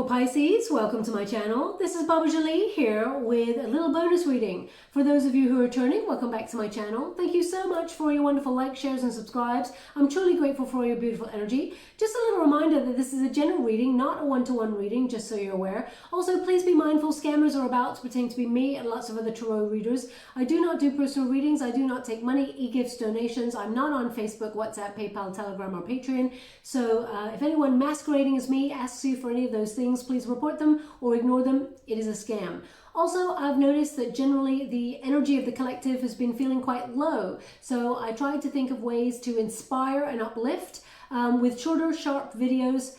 beautiful Pisces, welcome to my channel. This is Baba Jolie here with a little bonus reading. For those of you who are returning, welcome back to my channel. Thank you so much for your wonderful likes, shares and subscribes. I'm truly grateful for your beautiful energy. Just a little reminder that this is a general reading, not a one-to-one reading, just so you're aware. Also, please be mindful scammers are about to pretend to be me and lots of other tarot readers. I do not do personal readings. I do not take money, e-gifts, donations. I'm not on Facebook, WhatsApp, PayPal, Telegram or Patreon. So if anyone masquerading as me asks you for any of those things, please report them or ignore them. It is a scam. Also, I've noticed that generally the energy of the collective has been feeling quite low. So I tried to think of ways to inspire and uplift with shorter, sharp videos.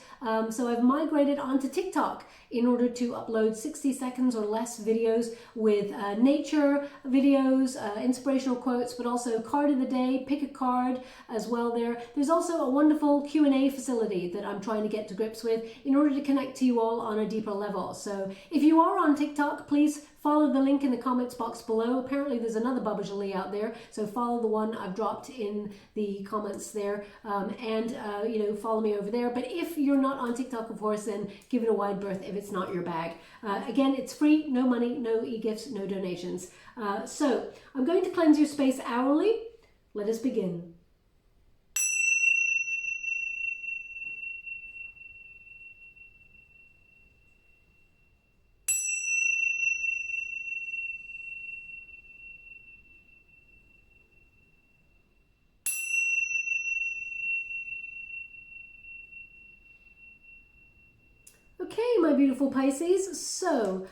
So I've migrated onto TikTok in order to upload 60 seconds or less videos with nature videos, inspirational quotes, but also card of the day, pick a card as well there. There's also a wonderful Q&A facility that I'm trying to get to grips with in order to connect to you all on a deeper level. So if you are on TikTok, please follow the link in the comments box below. Apparently there's another Baba Jolie out there, so follow the one I've dropped in the comments there, you know, follow me over there. But if you're not on TikTok, of course, then give it a wide berth if it's not your bag. Again, it's free, no money, no e-gifts, no donations. So I'm going to cleanse your space hourly. Let us begin. Okay, my beautiful Pisces, so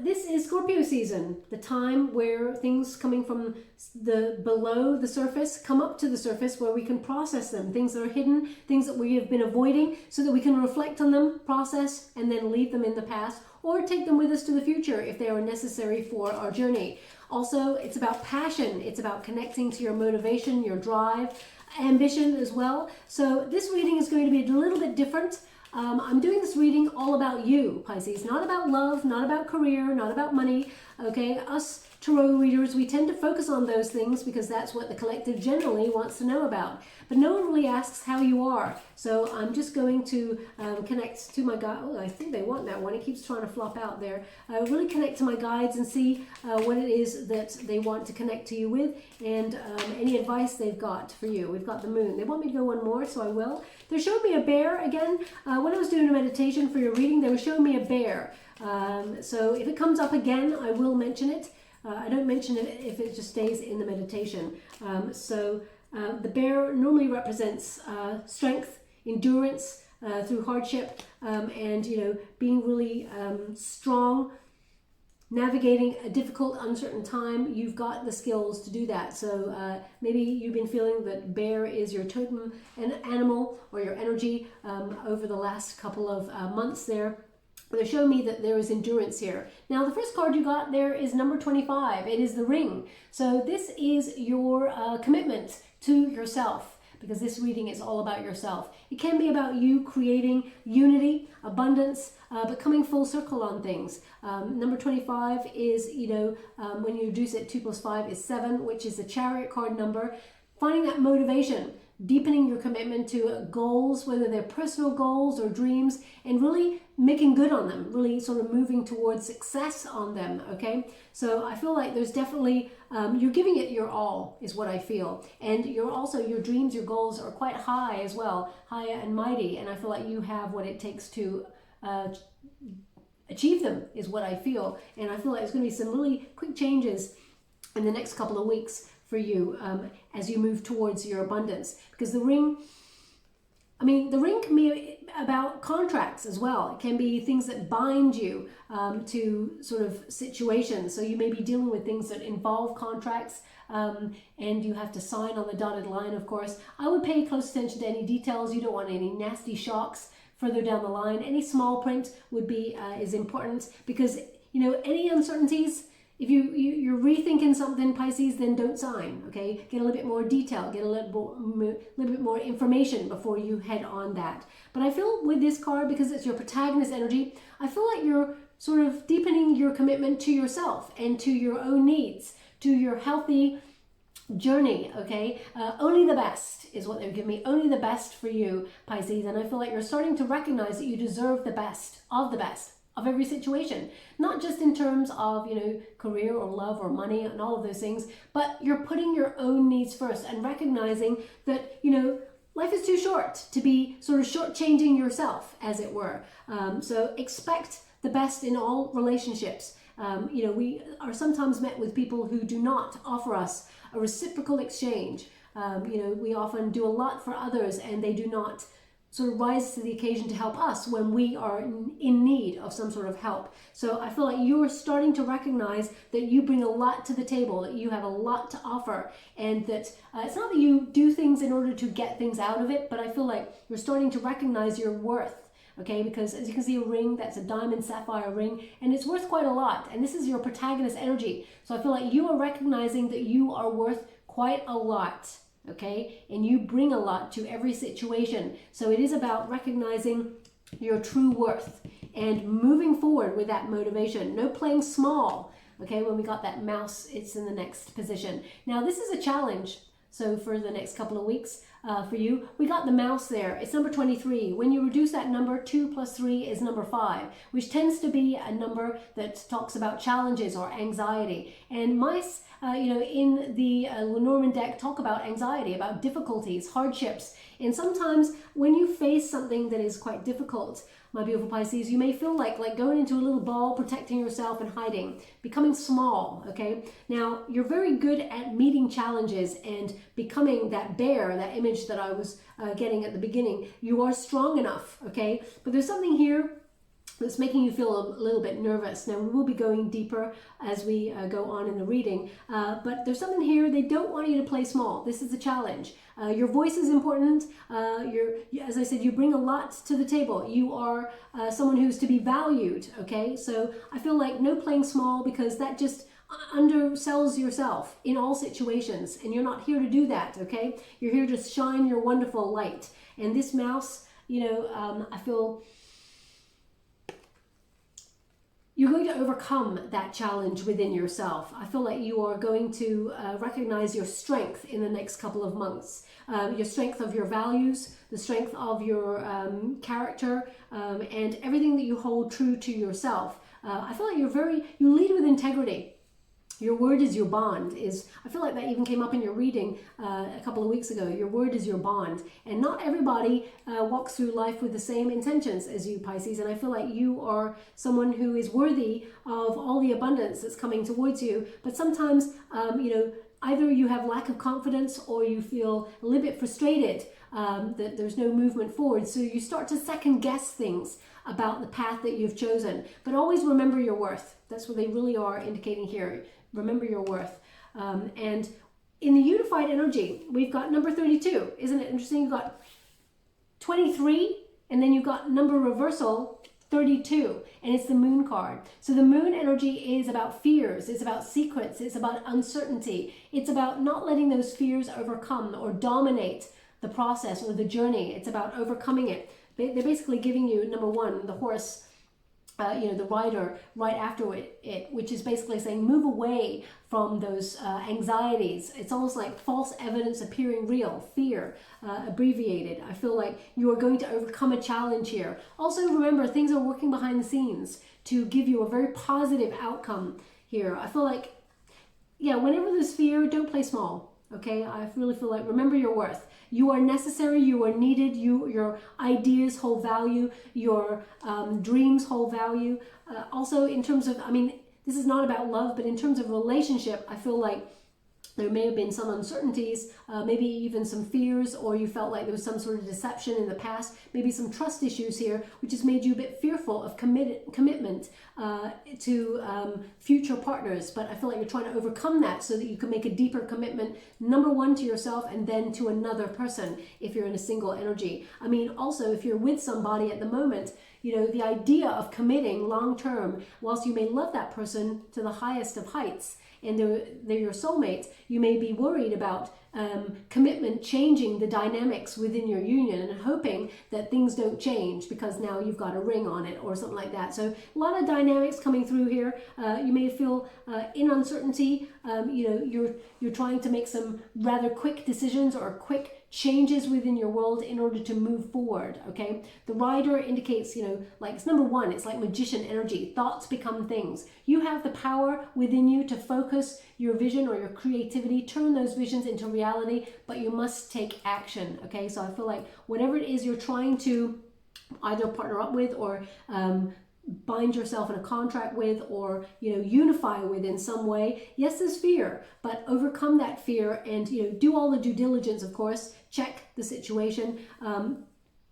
this is Scorpio season, the time where things coming from the below the surface come up to the surface where we can process them, things that are hidden, things that we have been avoiding, so that we can reflect on them, process, and then leave them in the past, or take them with us to the future if they are necessary for our journey. Also, it's about passion, it's about connecting to your motivation, your drive, ambition as well. So this reading is going to be a little bit different. I'm doing this reading all about you, Pisces, not about love, not about career, not about money, okay? Us tarot readers, we tend to focus on those things because that's what the collective generally wants to know about. But no one really asks how you are. So I'm just going to connect to my guide. Oh, I think they want that one. It keeps trying to flop out there. Really connect to my guides and see what it is that they want to connect to you with, and any advice they've got for you. We've got the moon. They want me to go one more, so I will. They're showing me a bear again. When I was doing a meditation for your reading, they were showing me a bear. So if it comes up again, I will mention it. I don't mention it if it just stays in the meditation. The bear normally represents strength, endurance through hardship, and you know, being really strong, navigating a difficult, uncertain time. You've got the skills to do that. So maybe you've been feeling that bear is your totem animal or your energy over the last couple of months there. They're showing me that there is endurance here. Now, the first card you got there is number 25. It is the ring. So this is your commitment to yourself, because this reading is all about yourself. It can be about you creating unity, abundance, but coming full circle on things. Number 25 is, you know, when you reduce it, 2 plus 5 is 7, which is the Chariot card number. Finding that motivation, deepening your commitment to goals, whether they're personal goals or dreams, and really making good on them, really sort of moving towards success on them, okay? So I feel like there's definitely, you're giving it your all, is what I feel. And you're also, your dreams, your goals are quite high as well, high and mighty, and I feel like you have what it takes to achieve them, is what I feel. And I feel like there's going to be some really quick changes in the next couple of weeks for you as you move towards your abundance. Because the ring, I mean, the ring can be about contracts as well. It can be things that bind you to sort of situations. So you may be dealing with things that involve contracts, and you have to sign on the dotted line, of course. I would pay close attention to any details. You don't want any nasty shocks further down the line. Any small print would be is important, because, you know, any uncertainties, if you're rethinking something, Pisces, then don't sign, okay? Get a little bit more detail, get a little bit more information before you head on that. But I feel with this card, because it's your protagonist energy, I feel like you're sort of deepening your commitment to yourself and to your own needs, to your healthy journey, okay? Only the best is what they're giving me. Only the best for you, Pisces. And I feel like you're starting to recognize that you deserve the best of every situation. Not just in terms of, you know, career or love or money and all of those things, but you're putting your own needs first and recognizing that, you know, life is too short to be sort of shortchanging yourself, as it were. So expect the best in all relationships. You know, we are sometimes met with people who do not offer us a reciprocal exchange. You know, we often do a lot for others and they do not sort of rise to the occasion to help us when we are in need of some sort of help. So I feel like you're starting to recognize that you bring a lot to the table, that you have a lot to offer, and that it's not that you do things in order to get things out of it, but I feel like you're starting to recognize your worth. Okay, because as you can see, a ring, that's a diamond sapphire ring, and it's worth quite a lot. And this is your protagonist energy. So I feel like you are recognizing that you are worth quite a lot. Okay, and you bring a lot to every situation. So it is about recognizing your true worth and moving forward with that motivation. No playing small. Okay, when we got that mouse, it's in the next position. Now this is a challenge. So for the next couple of weeks, for you, we got the mouse there. It's number 23. When you reduce that number, 2 plus 3 is number 5, which tends to be a number that talks about challenges or anxiety. And mice, you know, in the Lenormand deck talk about anxiety, about difficulties, hardships. And sometimes when you face something that is quite difficult, my beautiful Pisces, you may feel like going into a little ball, protecting yourself and hiding, becoming small, okay? Now, you're very good at meeting challenges and becoming that bear, that image that I was getting at the beginning. You are strong enough, okay? But there's something here that's making you feel a little bit nervous. Now, we will be going deeper as we go on in the reading, but there's something here, they don't want you to play small. This is a challenge. Your voice is important. As I said, you bring a lot to the table. You are someone who's to be valued, okay? So I feel like no playing small, because that just undersells yourself in all situations, and you're not here to do that, okay? You're here to shine your wonderful light. And this mouse, you know, I feel you're going to overcome that challenge within yourself. I feel like you are going to recognize your strength in the next couple of months. Your strength of your values, the strength of your character, and everything that you hold true to yourself. I feel like you lead with integrity. Your word is your bond. I feel like that even came up in your reading a couple of weeks ago. Your word is your bond. And not everybody walks through life with the same intentions as you, Pisces. And I feel like you are someone who is worthy of all the abundance that's coming towards you. But sometimes, you know, either you have lack of confidence or you feel a little bit frustrated that there's no movement forward. So you start to second guess things about the path that you've chosen. But always remember your worth. That's what they really are indicating here. Remember your worth. And in the unified energy, we've got number 32. Isn't it interesting? You've got 23, and then you've got number reversal, 32, and it's the moon card. So the moon energy is about fears, it's about secrets, it's about uncertainty. It's about not letting those fears overcome or dominate the process or the journey. It's about overcoming it. They're basically giving you, number one, the horse, you know, the rider right after it, which is basically saying move away from those anxieties. It's almost like false evidence appearing real, fear, abbreviated. I feel like you are going to overcome a challenge here. Also remember, things are working behind the scenes to give you a very positive outcome here. I feel like, yeah, whenever there's fear, don't play small, okay? I really feel like remember your worth. You are necessary, you are needed, your ideas hold value, your dreams hold value. Also in terms of, I mean, this is not about love, but in terms of relationship, I feel like there may have been some uncertainties, maybe even some fears, or you felt like there was some sort of deception in the past, maybe some trust issues here, which has made you a bit fearful of commitment to future partners. But I feel like you're trying to overcome that so that you can make a deeper commitment, number one, to yourself, and then to another person if you're in a single energy. I mean, also, if you're with somebody at the moment, you know, the idea of committing long term, whilst you may love that person to the highest of heights and they're your soulmates, you may be worried about commitment changing the dynamics within your union and hoping that things don't change because now you've got a ring on it or something like that. So a lot of dynamics coming through here. You may feel in uncertainty. You know, you're trying to make some rather quick decisions or quick changes within your world in order to move forward. Okay, the rider indicates, you know, like it's number one, it's like magician energy. Thoughts become things. You have the power within you to focus your vision or your creativity, turn those visions into reality, but you must take action. Okay, so I feel like whatever it is you're trying to either partner up with or bind yourself in a contract with, or, you know, unify with in some way, yes, there's fear, but overcome that fear and, you know, do all the due diligence, of course, check the situation.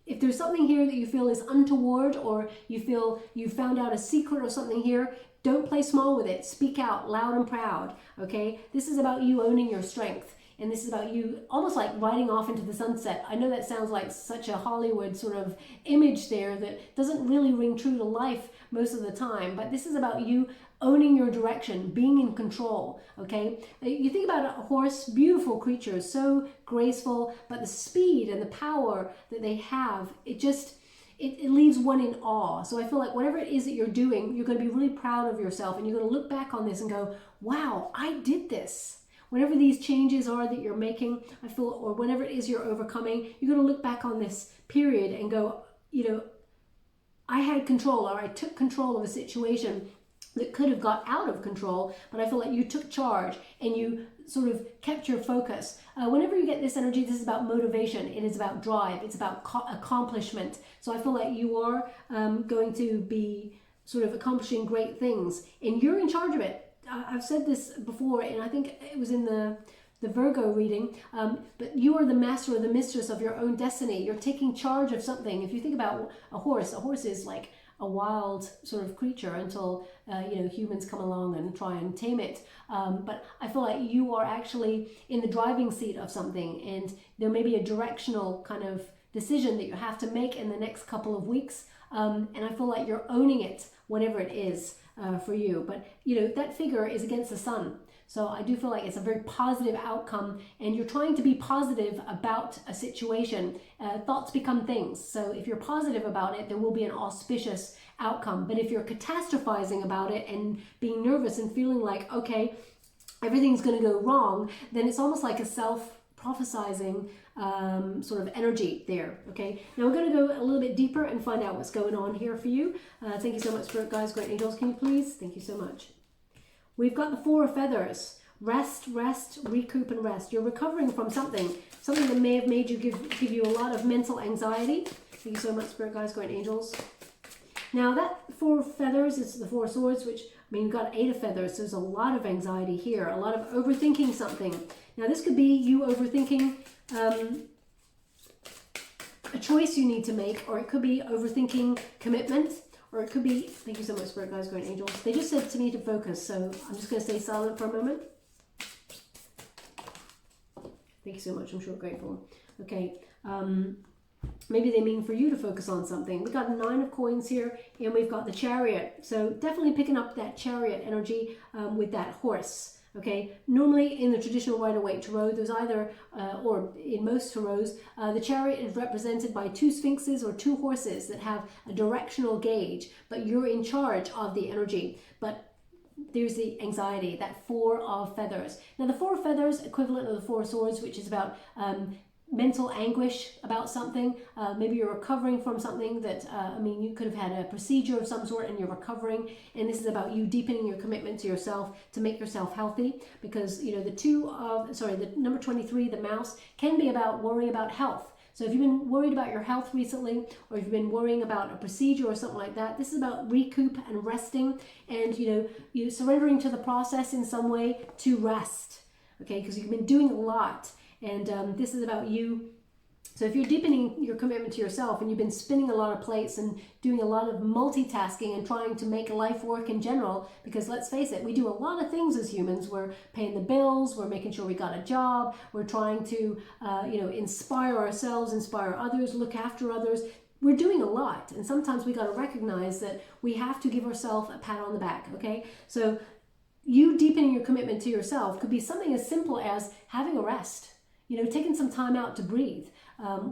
If there's something here that you feel is untoward, or you feel you found out a secret or something here, don't play small with it. Speak out loud and proud. Okay, this is about you owning your strength. And this is about you almost like riding off into the sunset. I know that sounds like such a Hollywood sort of image there that doesn't really ring true to life most of the time. But this is about you owning your direction, being in control, okay? You think about a horse, beautiful creatures, so graceful, but the speed and the power that they have, it leaves one in awe. So I feel like whatever it is that you're doing, you're going to be really proud of yourself, and you're going to look back on this and go, wow, I did this. Whatever these changes are that you're making, I feel, or whatever it is you're overcoming, you're going to look back on this period and go, you know, I had control, or I took control of a situation that could have got out of control, but I feel like you took charge and you sort of kept your focus. Whenever you get this energy, this is about motivation. It is about drive. It's about accomplishment. So I feel like you are going to be sort of accomplishing great things, and you're in charge of it. I've said this before, and I think it was in the Virgo reading, but you are the master or the mistress of your own destiny. You're taking charge of something. If you think about a horse is like a wild sort of creature until you know, humans come along and try and tame it. But I feel like you are actually in the driving seat of something, and there may be a directional kind of decision that you have to make in the next couple of weeks. And I feel like you're owning it, whatever it is for you. But, you know, that figure is against the sun. So I do feel like it's a very positive outcome, and you're trying to be positive about a situation. Thoughts become things. So if you're positive about it, there will be an auspicious outcome. But if you're catastrophizing about it and being nervous and feeling like, okay, everything's going to go wrong, then it's almost like a self-prophesizing sort of energy there. Okay, now we're going to go a little bit deeper and find out what's going on here for you. Thank you so much, Spirit Guides, Great Angels. Can you please? Thank you so much. We've got the Four of Feathers. Rest, recoup, and rest. You're recovering from something that may have made you give you a lot of mental anxiety. Thank you so much, Spirit Guides, Great Angels. Now that Four of Feathers is the Four of Swords, which, I mean, you've got Eight of Feathers. So there's a lot of anxiety here, a lot of overthinking something. Now this could be you overthinking a choice you need to make, or it could be overthinking commitment, or it could be, thank you so much, Spirit Guides, Great Angels. They just said to me to focus, so I'm just going to stay silent for a moment. Thank you so much, I'm sure grateful. Okay, maybe they mean for you to focus on something. We've got the Nine of Coins here, and we've got the Chariot. So definitely picking up that Chariot energy with that horse. Okay, normally in the traditional Rider-Waite Tarot, there's either, or in most tarots, the Chariot is represented by two sphinxes or two horses that have a directional gauge, but you're in charge of the energy. But there's the anxiety, that Four of Feathers. Now the Four of Feathers, equivalent of the Four of Swords, which is about mental anguish about something. Maybe you're recovering from something that, I mean, you could have had a procedure of some sort and you're recovering, and this is about you deepening your commitment to yourself to make yourself healthy, because, you know, the number 23, the mouse, can be about worry about health. So if you've been worried about your health recently, or if you've been worrying about a procedure or something like that, this is about recoup and resting, and, you know, you surrendering to the process in some way to rest, okay, because you've been doing a lot. And this is about you. So if you're deepening your commitment to yourself and you've been spinning a lot of plates and doing a lot of multitasking and trying to make life work in general, because let's face it, we do a lot of things as humans. We're paying the bills, we're making sure we got a job, we're trying to, you know, inspire ourselves, inspire others, look after others. we're doing a lot, and sometimes we got to recognize that we have to give ourselves a pat on the back, okay? So you deepening your commitment to yourself could be something as simple as having a rest, you know, taking some time out to breathe.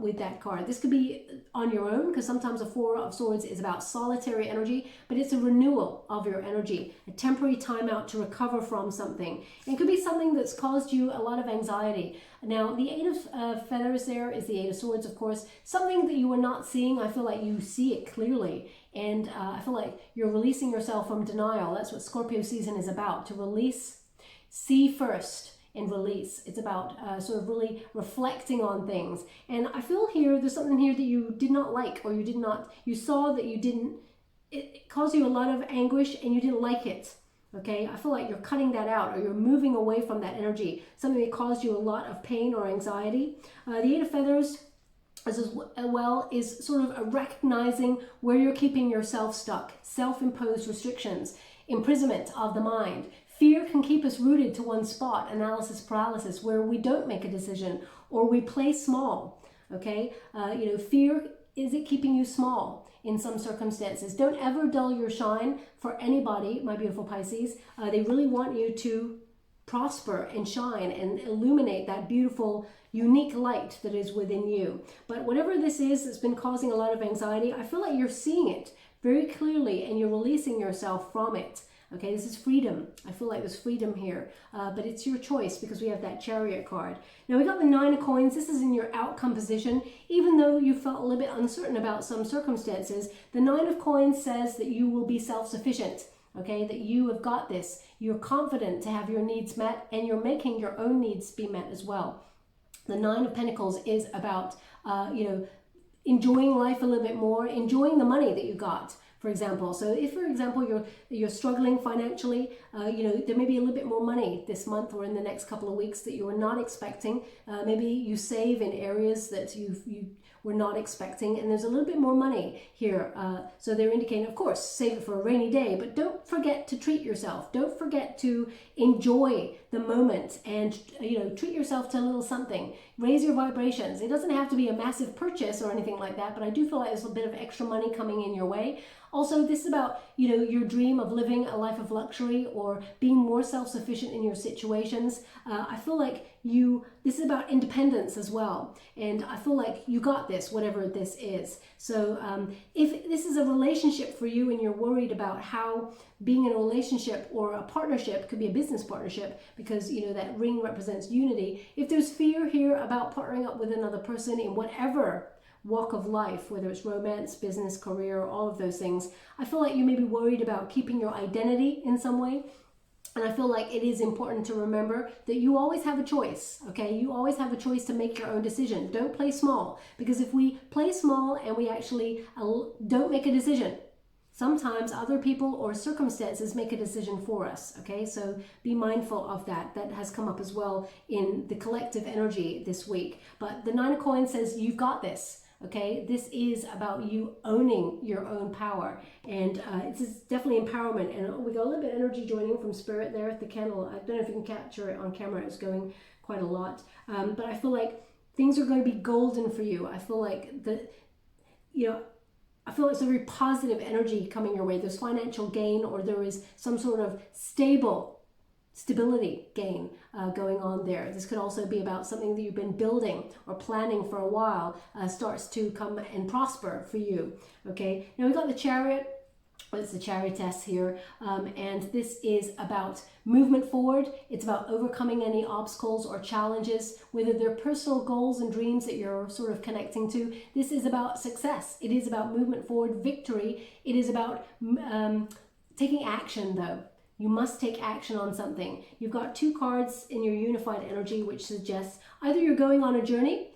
With that card. This could be on your own, because sometimes a Four of Swords is about solitary energy, but it's a renewal of your energy, a temporary time out to recover from something. It could be something that's caused you a lot of anxiety. Now, the Eight of Feathers there is the Eight of Swords, of course. Something that you were not seeing, I feel like you see it clearly. And I feel like you're releasing yourself from denial. That's what Scorpio season is about, to release, see first, and release. It's about sort of really reflecting on things. And I feel here there's something here that you did not like, or you saw that you didn't, it caused you a lot of anguish and you didn't like it. Okay, I feel like you're cutting that out, or you're moving away from that energy, something that caused you a lot of pain or anxiety. The Eight of Feathers as well is sort of a recognizing where you're keeping yourself stuck, self-imposed restrictions, imprisonment of the mind. Fear can keep us rooted to one spot, analysis paralysis, where we don't make a decision or we play small, okay? You know, fear, is it keeping you small in some circumstances? Don't ever dull your shine for anybody, my beautiful Pisces. They really want you to prosper and shine and illuminate that beautiful, unique light that is within you. But whatever this is that's been causing a lot of anxiety, I feel like you're seeing it very clearly and you're releasing yourself from it. Okay, this is freedom. I feel like there's freedom here, but it's your choice because we have that Chariot card. Now we got the Nine of Coins. This is in your outcome position. Even though you felt a little bit uncertain about some circumstances, the Nine of Coins says that you will be self-sufficient, okay, that you have got this. You're confident to have your needs met, and you're making your own needs be met as well. The Nine of Pentacles is about, you know, enjoying life a little bit more, enjoying the money that you got. For example, so if, for example, you're struggling financially, you know, there may be a little bit more money this month or in the next couple of weeks that you were not expecting. Maybe you save in areas that you were not expecting, and there's a little bit more money here. So they're indicating, of course, save it for a rainy day, but don't forget to treat yourself. Don't forget to enjoy the moment and, you know, treat yourself to a little something. Raise your vibrations. It doesn't have to be a massive purchase or anything like that, but I do feel like there's a bit of extra money coming in your way. Also, this is about, you know, your dream of living a life of luxury or being more self-sufficient in your situations. I feel like this is about independence as well. And I feel like you got this, whatever this is. So if this is a relationship for you and you're worried about how being in a relationship or a partnership, could be a business partnership, because, you know, that ring represents unity. If there's fear here about partnering up with another person in whatever walk of life, whether it's romance, business, career, all of those things, I feel like you may be worried about keeping your identity in some way. And I feel like it is important to remember that you always have a choice, okay? You always have a choice to make your own decision. Don't play small, because if we play small and we actually don't make a decision, sometimes other people or circumstances make a decision for us, okay? So be mindful of that. That has come up as well in the collective energy this week. But the Nine of Coins says you've got this. Okay, this is about you owning your own power, and it's definitely empowerment. And we got a little bit of energy joining from Spirit there at the candle. I don't know if you can capture it on camera. It's going quite a lot, but I feel like things are going to be golden for you. I feel like I feel it's a very positive energy coming your way. There's financial gain, or there is some sort of stability gain going on there. This could also be about something that you've been building or planning for a while starts to come and prosper for you. Okay, now we've got the Chariot. Well, it's the Chariotess here, and this is about movement forward. It's about overcoming any obstacles or challenges, whether they're personal goals and dreams that you're sort of connecting to. This is about success. It is about movement forward, victory. It is about taking action, though. You must take action on something. You've got two cards in your unified energy, which suggests either you're going on a journey,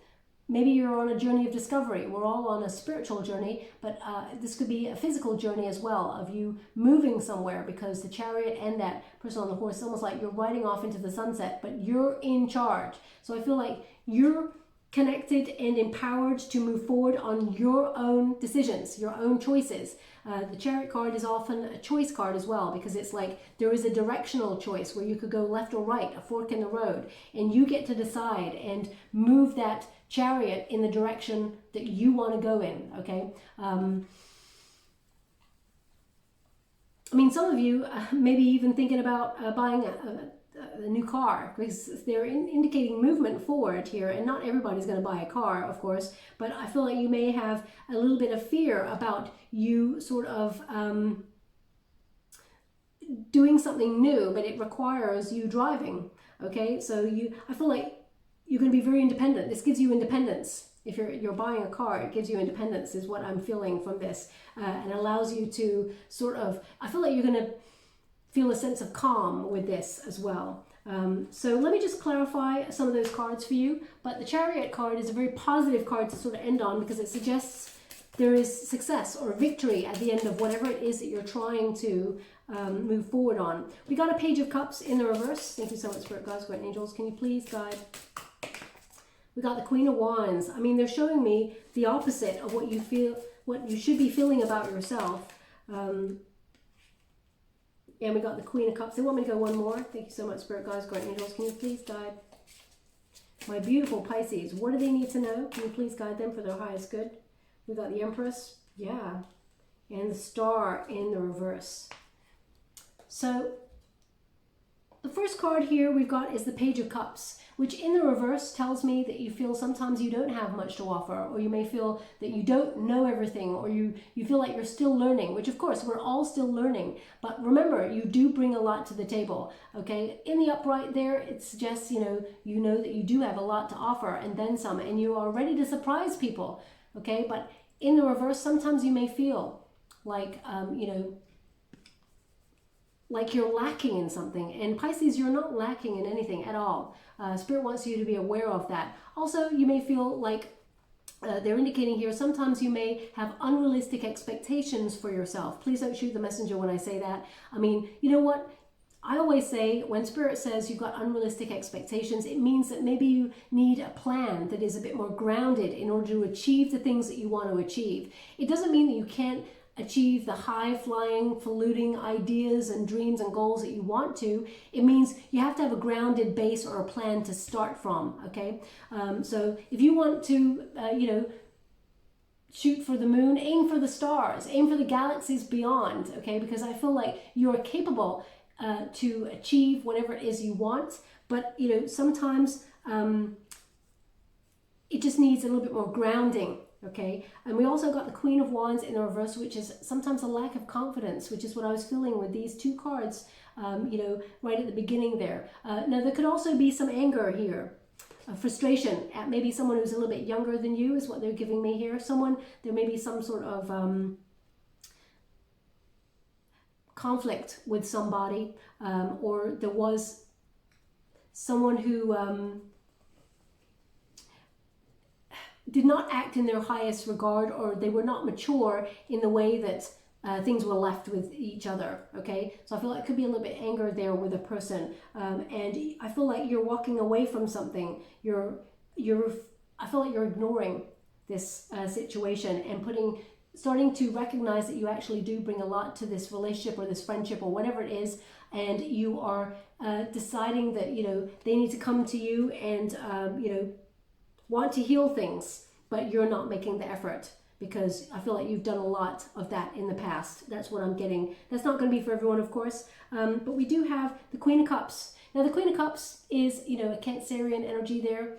maybe you're on a journey of discovery. We're all on a spiritual journey, but this could be a physical journey as well, of you moving somewhere, because the Chariot and that person on the horse, it's almost like you're riding off into the sunset, but you're in charge. So I feel like you're connected and empowered to move forward on your own decisions, your own choices. The Chariot card is often a choice card as well, because it's like there is a directional choice where you could go left or right, a fork in the road, and you get to decide and move that chariot in the direction that you want to go in, okay? I mean, some of you maybe even thinking about buying a new car, because they're indicating movement forward here, and not everybody's going to buy a car, of course, but I feel like you may have a little bit of fear about you sort of doing something new, but it requires you driving, okay? So I feel like you're going to be very independent. This gives you independence. If you're buying a car, it gives you independence, is what I'm feeling from this, and allows you to sort of, I feel like you're going to feel a sense of calm with this as well. So let me just clarify some of those cards for you. But the Chariot card is a very positive card to sort of end on, because it suggests there is success or victory at the end of whatever it is that you're trying to move forward on. We got a Page of Cups in the reverse. Thank you so much, Spirit Guides, Great Angels. Can you please guide? We got the Queen of Wands. I mean, they're showing me the opposite of what you feel, what you should be feeling about yourself. And we got the Queen of Cups. They want me to go one more. Thank you so much, Spirit Guides, Great Angels. Can you please guide my beautiful Pisces? What do they need to know? Can you please guide them for their highest good? We got the Empress. Yeah. And the Star in the reverse. So the first card here we've got is the Page of Cups, which in the reverse tells me that you feel sometimes you don't have much to offer, or you may feel that you don't know everything, or you feel like you're still learning, which of course we're all still learning. But remember, you do bring a lot to the table, okay? In the upright there, it suggests, you know that you do have a lot to offer, and then some, and you are ready to surprise people, okay? But in the reverse, sometimes you may feel like, like you're lacking in something. And Pisces, you're not lacking in anything at all. Spirit wants you to be aware of that. Also, you may feel like they're indicating here, sometimes you may have unrealistic expectations for yourself. Please don't shoot the messenger when I say that. I mean, you know what? I always say when Spirit says you've got unrealistic expectations, it means that maybe you need a plan that is a bit more grounded in order to achieve the things that you want to achieve. It doesn't mean that you can't achieve the high-flying, faluting ideas and dreams and goals that you want to. It means you have to have a grounded base or a plan to start from, okay? So if you want to, shoot for the moon, aim for the stars, aim for the galaxies beyond, okay? Because I feel like you're capable to achieve whatever it is you want, but, sometimes it just needs a little bit more grounding. Okay, and we also got the Queen of Wands in the reverse, which is sometimes a lack of confidence, which is what I was feeling with these two cards, right at the beginning there. Now, there could also be some anger here, frustration at maybe someone who's a little bit younger than you is what they're giving me here. There may be some sort of conflict with somebody, or there was someone who did not act in their highest regard, or they were not mature in the way that things were left with each other, okay? So I feel like it could be a little bit anger there with a person, and I feel like you're walking away from something. I feel like you're ignoring this situation and starting to recognize that you actually do bring a lot to this relationship or this friendship or whatever it is, and you are deciding that, they need to come to you and, want to heal things, but you're not making the effort, because I feel like you've done a lot of that in the past. That's what I'm getting. That's not going to be for everyone, of course, but we do have the Queen of Cups. Now, the Queen of Cups is, a Cancerian energy there,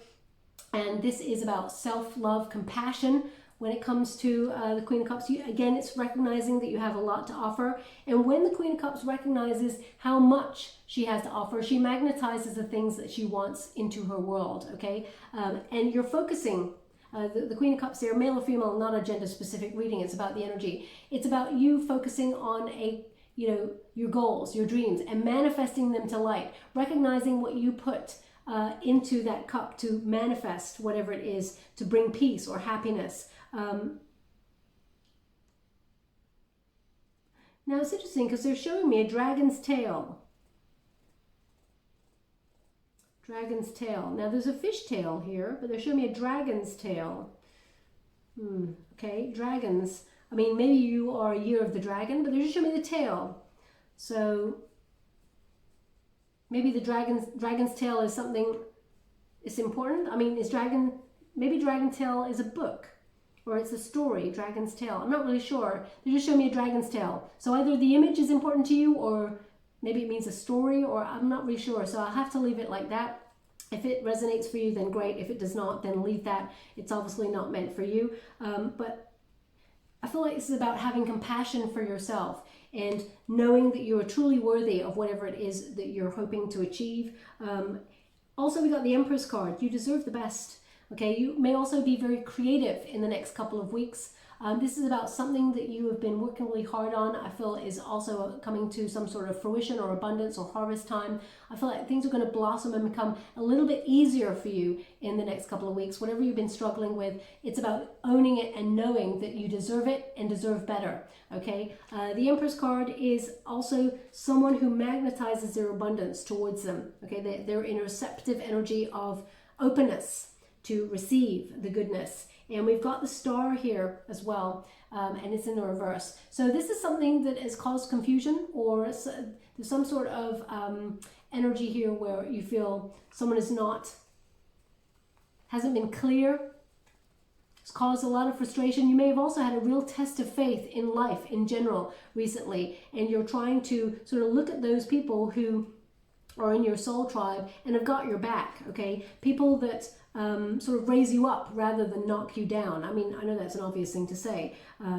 and this is about self-love, compassion. When it comes to the Queen of Cups, again, it's recognizing that you have a lot to offer. And when the Queen of Cups recognizes how much she has to offer, she magnetizes the things that she wants into her world, okay? And you're focusing, the Queen of Cups there, male or female, not a gender-specific reading. It's about the energy. It's about you focusing on your goals, your dreams, and manifesting them to light, recognizing what you put into that cup to manifest whatever it is, to bring peace or happiness. Now it's interesting because they're showing me a dragon's tail. Dragon's tail. Now there's a fish tail here, but they're showing me a dragon's tail. Okay, dragons. I mean, maybe you are a year of the dragon, but they're just showing me the tail. So maybe the dragon's tail is something, it's important. I mean, maybe Dragon Tail is a book, or it's a story, Dragon's Tail. I'm not really sure. They just show me a dragon's tail. So either the image is important to you, or maybe it means a story, or I'm not really sure. So I'll have to leave it like that. If it resonates for you, then great. If it does not, then leave that. It's obviously not meant for you. But I feel like this is about having compassion for yourself and knowing that you are truly worthy of whatever it is that you're hoping to achieve. Also, we got the Empress card. You deserve the best. Okay, you may also be very creative in the next couple of weeks. This is about something that you have been working really hard on. I feel is also coming to some sort of fruition or abundance or harvest time. I feel like things are going to blossom and become a little bit easier for you in the next couple of weeks. Whatever you've been struggling with, it's about owning it and knowing that you deserve it and deserve better. Okay, the Empress card is also someone who magnetizes their abundance towards them. Okay, they're in a receptive energy of openness to receive the goodness. And we've got the star here as well, and it's in the reverse. So this is something that has caused confusion, or there's some sort of energy here where you feel someone hasn't been clear. It's caused a lot of frustration. You may have also had a real test of faith in life in general recently, and you're trying to sort of look at those people who are in your soul tribe and have got your back, okay? People that sort of raise you up rather than knock you down. I mean, I know that's an obvious thing to say,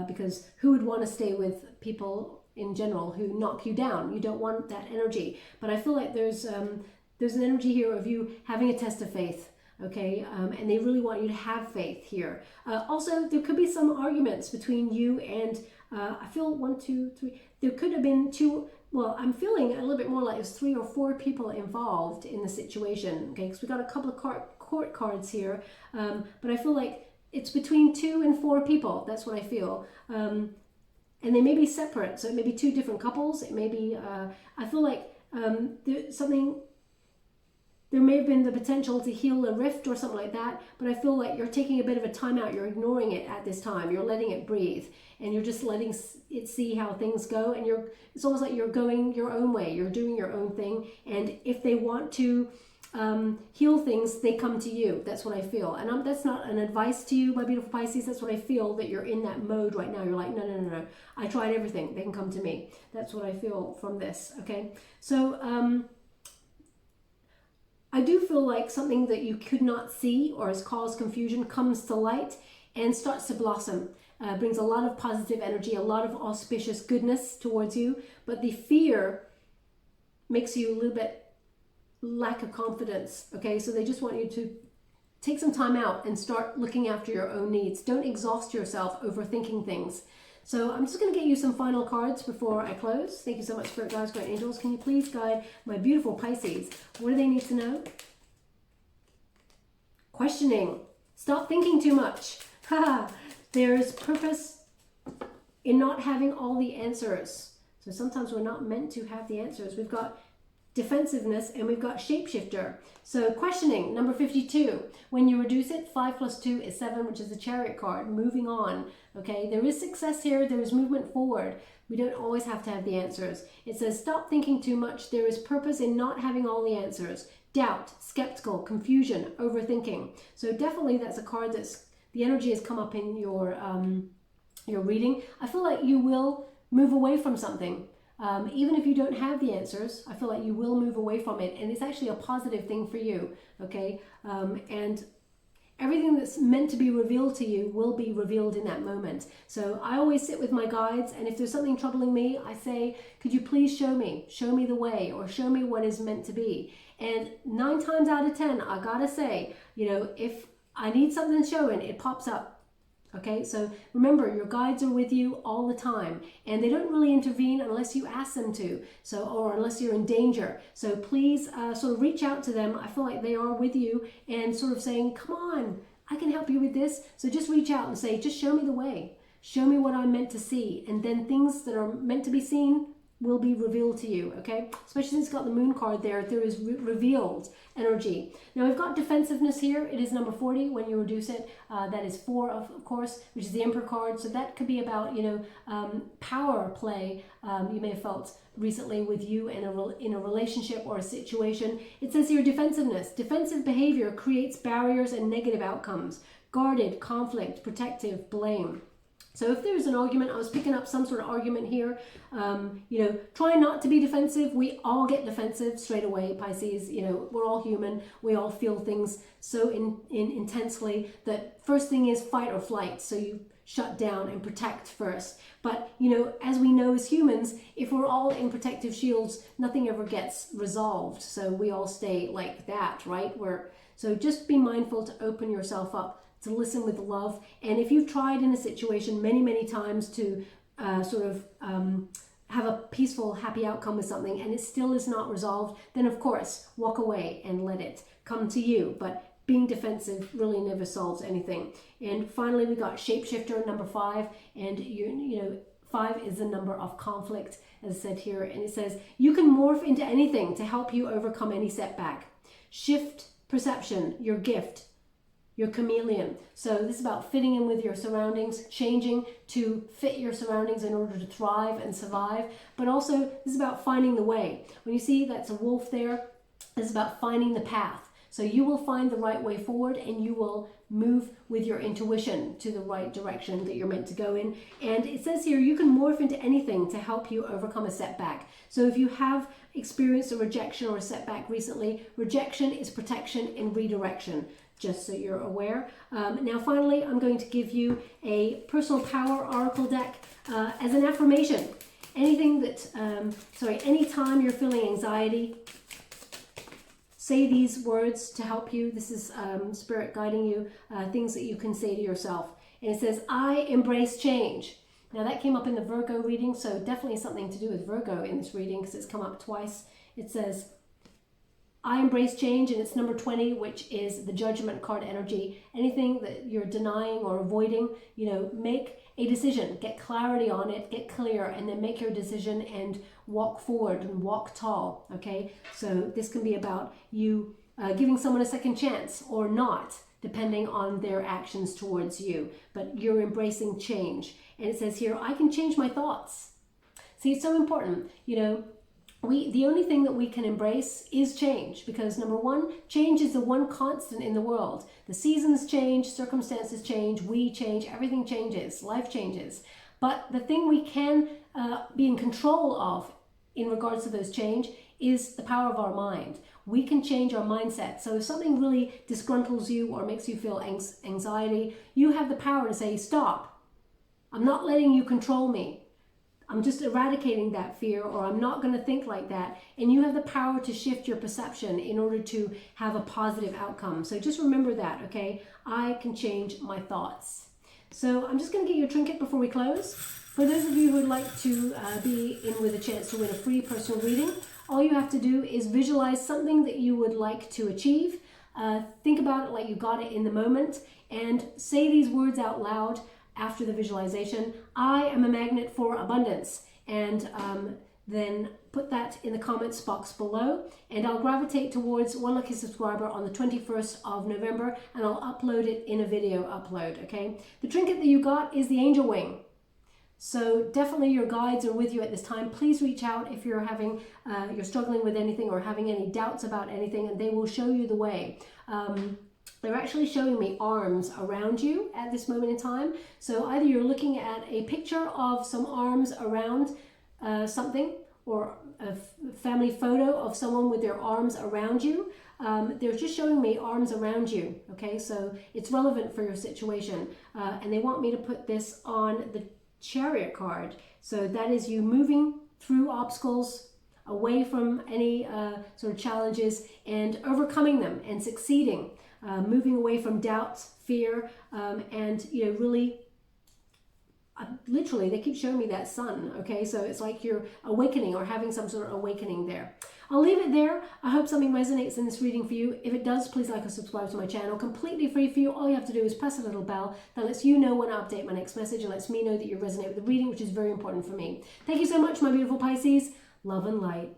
because who would want to stay with people in general who knock you down? You don't want that energy. But I feel like there's an energy here of you having a test of faith, okay? And they really want you to have faith here. Also, there could be some arguments between you and, I feel 1, 2, 3, there could have been two. Well, I'm feeling a little bit more like there's 3 or 4 people involved in the situation, okay? Because we got a couple of court cards here, but I feel like it's between 2 and 4 people. That's what I feel. And they may be separate, so it may be 2 different couples. It may be, I feel like there may have been the potential to heal a rift or something like that, but I feel like you're taking a bit of a time out. You're ignoring it at this time. You're letting it breathe, and you're just letting it see how things go, and it's almost like you're going your own way. You're doing your own thing, and if they want to heal things, they come to you. That's what I feel. And that's not an advice to you, my beautiful Pisces. That's what I feel, that you're in that mode right now. You're like, no. I tried everything. They can come to me. That's what I feel from this, okay? So, I do feel like something that you could not see or has caused confusion comes to light and starts to blossom. Brings a lot of positive energy, a lot of auspicious goodness towards you, but the fear makes you a little bit lack of confidence, okay? So they just want you to take some time out and start looking after your own needs. Don't exhaust yourself overthinking things. So I'm just going to get you some final cards before I close. Thank you so much, Spirit Guides, Great Angels. Can you please guide my beautiful Pisces? What do they need to know? Questioning. Stop thinking too much. There's purpose in not having all the answers. So sometimes we're not meant to have the answers. We've got defensiveness and we've got shapeshifter. So questioning, number 52. When you reduce it, 5 plus 2 is 7, which is the Chariot card. Moving on, okay? There is success here. There is movement forward. We don't always have to have the answers. It says, stop thinking too much. There is purpose in not having all the answers. Doubt, skeptical, confusion, overthinking. So definitely that's a card that's, the energy has come up in your reading. I feel like you will move away from something. Even if you don't have the answers, I feel like you will move away from it, and it's actually a positive thing for you, okay? And everything that's meant to be revealed to you will be revealed in that moment. So I always sit with my guides, and if there's something troubling me, I say, could you please show me the way, or show me what is meant to be. And 9 times out of 10, I gotta say, you know, if I need something showing, it pops up. Okay, so remember, your guides are with you all the time, and they don't really intervene unless you ask them to, or unless you're in danger. So please sort of reach out to them. I feel like they are with you and sort of saying, come on, I can help you with this. So just reach out and say, just show me the way. Show me what I'm meant to see. And then things that are meant to be seen will be revealed to you, okay? Especially since it's got the moon card there, there is revealed energy. Now we've got defensiveness here. It is number 40 when you reduce it. That is 4, of course, which is the Emperor card. So that could be about, you know, power play you may have felt recently with you in a relationship or a situation. It says here defensiveness. Defensive behavior creates barriers and negative outcomes. Guarded, conflict, protective, blame. So if there's an argument, I was picking up some sort of argument here, you know, try not to be defensive. We all get defensive straight away, Pisces. You know, we're all human. We all feel things so intensely that first thing is fight or flight. So you shut down and protect first. But, you know, as we know as humans, if we're all in protective shields, nothing ever gets resolved. So we all stay like that, right? So just be mindful to open yourself up, to listen with love. And if you've tried in a situation many times to have a peaceful, happy outcome with something and it still is not resolved, then of course, walk away and let it come to you. But being defensive really never solves anything. And finally, we got shapeshifter, number 5. And you know, 5 is the number of conflict, as I said here. And it says, you can morph into anything to help you overcome any setback. Shift perception, your gift. Your chameleon. So this is about fitting in with your surroundings, changing to fit your surroundings in order to thrive and survive. But also this is about finding the way. When you see that's a wolf there, it's about finding the path. So you will find the right way forward and you will move with your intuition to the right direction that you're meant to go in. And it says here, you can morph into anything to help you overcome a setback. So if you have experienced a rejection or a setback recently, rejection is protection and redirection. Just so you're aware. Now finally, I'm going to give you a personal power oracle deck as an affirmation. Anything that, anytime you're feeling anxiety, say these words to help you. This is Spirit guiding you, things that you can say to yourself. And it says, I embrace change. Now that came up in the Virgo reading, so definitely something to do with Virgo in this reading because it's come up twice. It says, I embrace change, and it's number 20, which is the Judgment card energy. Anything that you're denying or avoiding, you know, make a decision, get clarity on it, get clear, and then make your decision and walk forward and walk tall, okay? So this can be about you giving someone a second chance or not, depending on their actions towards you. But you're embracing change. And it says here, I can change my thoughts. See, it's so important, you know, the only thing that we can embrace is change, because number 1, change is the one constant in the world. The seasons change, circumstances change, we change, everything changes, life changes. But the thing we can be in control of in regards to those change is the power of our mind. We can change our mindset. So if something really disgruntles you or makes you feel anxiety, you have the power to say, stop. I'm not letting you control me. I'm just eradicating that fear, or I'm not going to think like that. And you have the power to shift your perception in order to have a positive outcome. So just remember that, okay? I can change my thoughts. So I'm just going to get you a trinket before we close. For those of you who would like to be in with a chance to win a free personal reading, all you have to do is visualize something that you would like to achieve. Think about it like you got it in the moment, and say these words out loud. After the visualization, I am a magnet for abundance, and then put that in the comments box below, and I'll gravitate towards one lucky subscriber on the 21st of November, and I'll upload it in a video upload, okay? The trinket that you got is the angel wing. So definitely your guides are with you at this time. Please reach out if you're having, you're struggling with anything or having any doubts about anything, and they will show you the way. They're actually showing me arms around you at this moment in time. So either you're looking at a picture of some arms around something, or a family photo of someone with their arms around you. They're just showing me arms around you, okay? So it's relevant for your situation. And they want me to put this on the Chariot card. So that is you moving through obstacles, away from any sort of challenges, and overcoming them and succeeding. Moving away from doubts, fear, and, you know, really, literally, they keep showing me that sun, okay? So it's like you're awakening or having some sort of awakening there. I'll leave it there. I hope something resonates in this reading for you. If it does, please like or subscribe to my channel. Completely free for you. All you have to do is press a little bell that lets you know when I update my next message and lets me know that you resonate with the reading, which is very important for me. Thank you so much, my beautiful Pisces. Love and light.